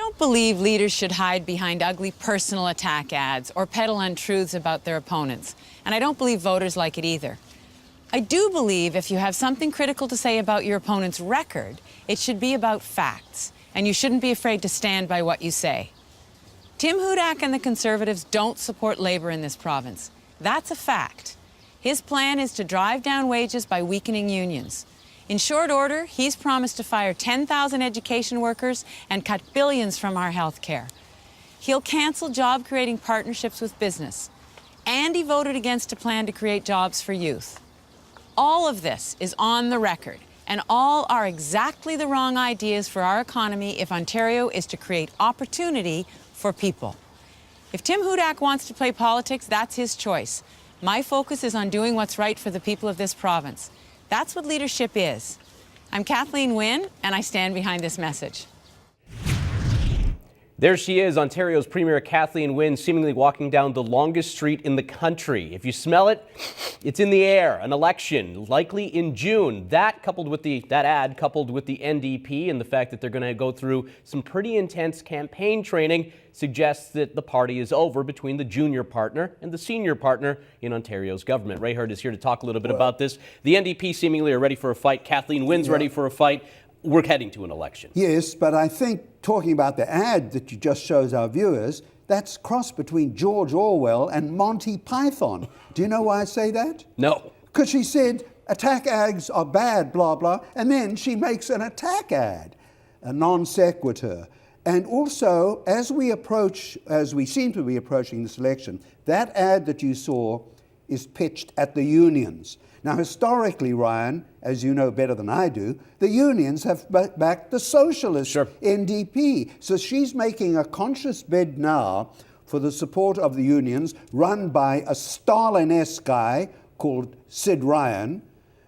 don't believe leaders should hide behind ugly personal attack ads or peddle untruths about their opponents. And I don't believe voters like it either. I do believe if you have something critical to say about your opponent's record, it should be about facts, and you shouldn't be afraid to stand by what you say. Tim Hudak and the Conservatives don't support Labour in this province. That's a fact. His plan is to drive down wages by weakening unions. In short order, he's promised to fire 10,000 education workers and cut billions from our health care. He'll cancel job-creating partnerships with business. And he voted against a plan to create jobs for youth. All of this is on the record, and all are exactly the wrong ideas for our economy if Ontario is to create opportunity for people. If Tim Hudak wants to play politics, that's his choice. My focus is on doing what's right for the people of this province. That's what leadership is. I'm Kathleen Wynne, and I stand behind this message. There she is, Ontario's Premier Kathleen Wynne, seemingly walking down the longest street in the country. If you smell it, it's in the air. An election, likely in June. That ad coupled with the NDP and the fact that they're going to go through some pretty intense campaign training suggests that the party is over between the junior partner and the senior partner in Ontario's government. Ray Hurd is here to talk a little bit about this. The NDP seemingly are ready for a fight. Kathleen Wynne's ready for a fight. We're heading to an election. Yes, but I think talking about the ad that you just shows our viewers, that's cross between George Orwell and Monty Python. Do you know why I say that? No. Because she said attack ads are bad, blah, blah, and then she makes an attack ad, a non sequitur. And also, as we seem to be approaching this election, that ad that you saw is pitched at the unions. Now, historically, Ryan, as you know better than I do, the unions have backed the socialist NDP. So she's making a conscious bid now for the support of the unions, run by a Stalin-esque guy called Sid Ryan,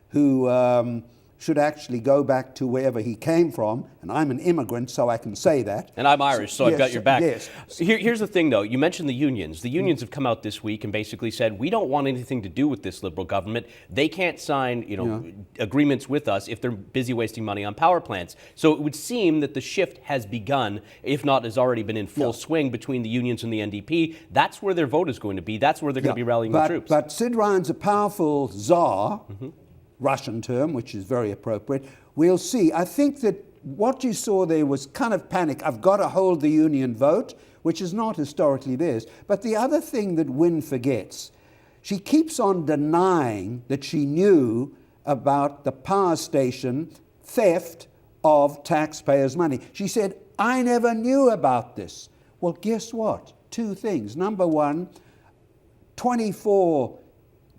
who should actually go back to wherever he came from. And I'm an immigrant, so I can say that. And I'm Irish, so I've got your back. Yes. Here's the thing, though. You mentioned the unions. The unions have come out this week and basically said, we don't want anything to do with this Liberal government. They can't sign, agreements with us if they're busy wasting money on power plants. So it would seem that the shift has begun, if not has already been in full swing between the unions and the NDP. That's where their vote is going to be. That's where they're going to be rallying the troops. But Sid Ryan's a powerful czar, Russian term, which is very appropriate. We'll see. I think that what you saw there was kind of panic. I've got to hold the union vote, which is not historically theirs. But the other thing that Wynne forgets, she keeps on denying that she knew about the power station theft of taxpayers' money. She said, I never knew about this. Well, guess what? Two things. Number one, 24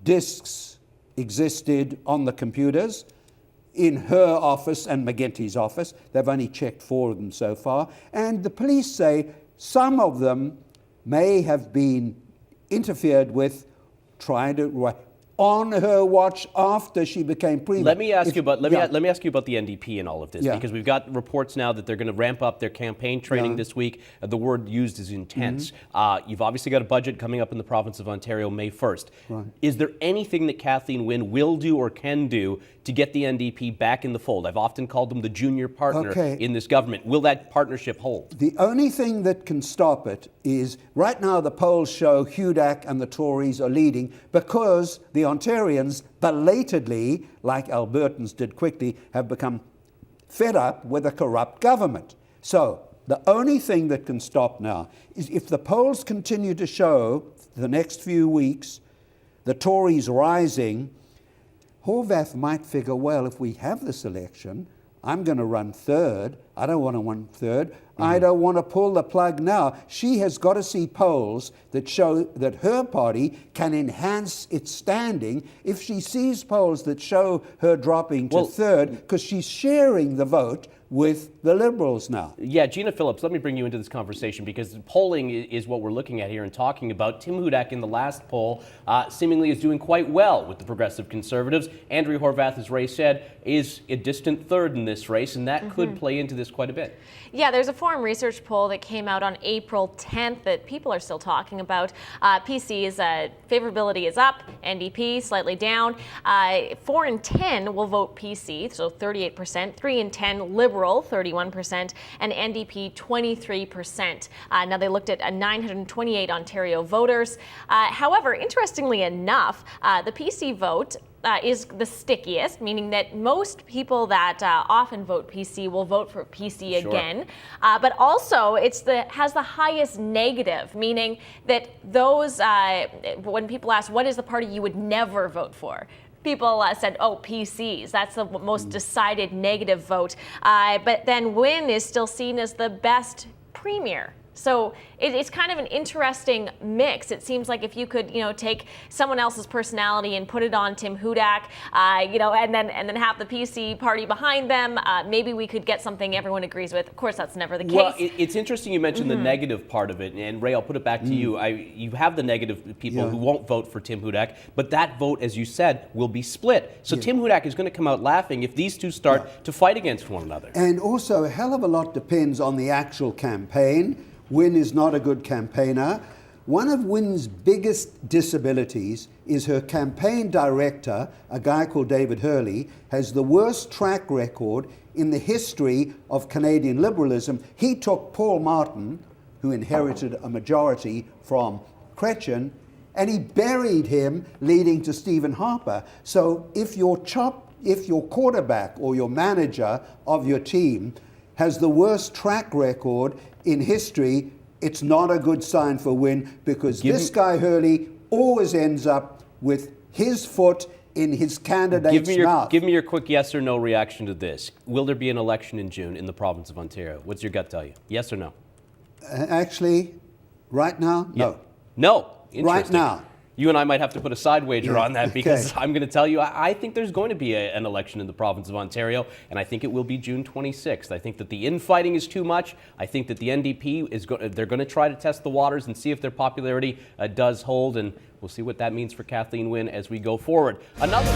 discs existed on the computers in her office and McGinty's office. They've only checked 4 of them so far. And the police say some of them may have been interfered with, trying to on her watch after she became premier. Let me ask you about the NDP and all of this, because we've got reports now that they're going to ramp up their campaign training this week. The word used is intense. You've obviously got a budget coming up in the province of Ontario May 1st. Right. Is there anything that Kathleen Wynne will do or can do to get the NDP back in the fold? I've often called them the junior partner in this government. Will that partnership hold? The only thing that can stop it is, right now the polls show Hudak and the Tories are leading because the Ontarians belatedly, like Albertans did quickly, have become fed up with a corrupt government. So the only thing that can stop now is if the polls continue to show the next few weeks the Tories rising, Horwath might figure, well, if we have this election, I'm going to run third. I don't want to run third. I don't want to pull the plug now. She has got to see polls that show that her party can enhance its standing. If she sees polls that show her dropping to third, because she's sharing the vote with the Liberals now. Yeah, Gina Phillips, let me bring you into this conversation because polling is what we're looking at here and talking about. Tim Hudak in the last poll seemingly is doing quite well with the Progressive Conservatives. Andrew Horwath, as Ray said, is a distant third in this race, and that could play into this quite a bit. Yeah, there's a Forum Research poll that came out on April 10th that people are still talking about. PC's favorability is up, NDP slightly down. 4 in 10 will vote PC, so 38%. 3 in 10 Liberals Liberal 31%, and NDP 23%. Now they looked at 928 Ontario voters. However, interestingly enough, the PC vote is the stickiest, meaning that most people that often vote PC will vote for PC again. But also, has the highest negative, meaning that those, when people ask, what is the party you would never vote for? People said, oh, PCs. That's the most decided negative vote. But then Wynne is still seen as the best premier. So it's kind of an interesting mix. It seems like if you could, take someone else's personality and put it on Tim Hudak, and then have the PC party behind them, maybe we could get something everyone agrees with. Of course, that's never the case. Well, it's interesting you mentioned the negative part of it, and Ray, I'll put it back to you. You have the negative people who won't vote for Tim Hudak, but that vote, as you said, will be split. So Tim Hudak is going to come out laughing if these two start to fight against one another. And also, a hell of a lot depends on the actual campaign. Wynne is not a good campaigner. One of Wynne's biggest disabilities is her campaign director, a guy called David Hurley, has the worst track record in the history of Canadian liberalism. He took Paul Martin, who inherited a majority from Chrétien, and he buried him, leading to Stephen Harper. So if your quarterback or your manager of your team has the worst track record in history, it's not a good sign for Wynne, because this guy Hurley always ends up with his foot in his candidate's mouth. Give me your quick yes or no reaction to this. Will there be an election in June in the province of Ontario? What's your gut tell you? Yes or no? Actually, right now, no. Yeah. No. Right now. You and I might have to put a side wager on that, because I'm going to tell you, I think there's going to be an election in the province of Ontario, and I think it will be June 26th. I think that the infighting is too much. I think that the NDP they're going to try to test the waters and see if their popularity does hold, and we'll see what that means for Kathleen Wynne as we go forward. Another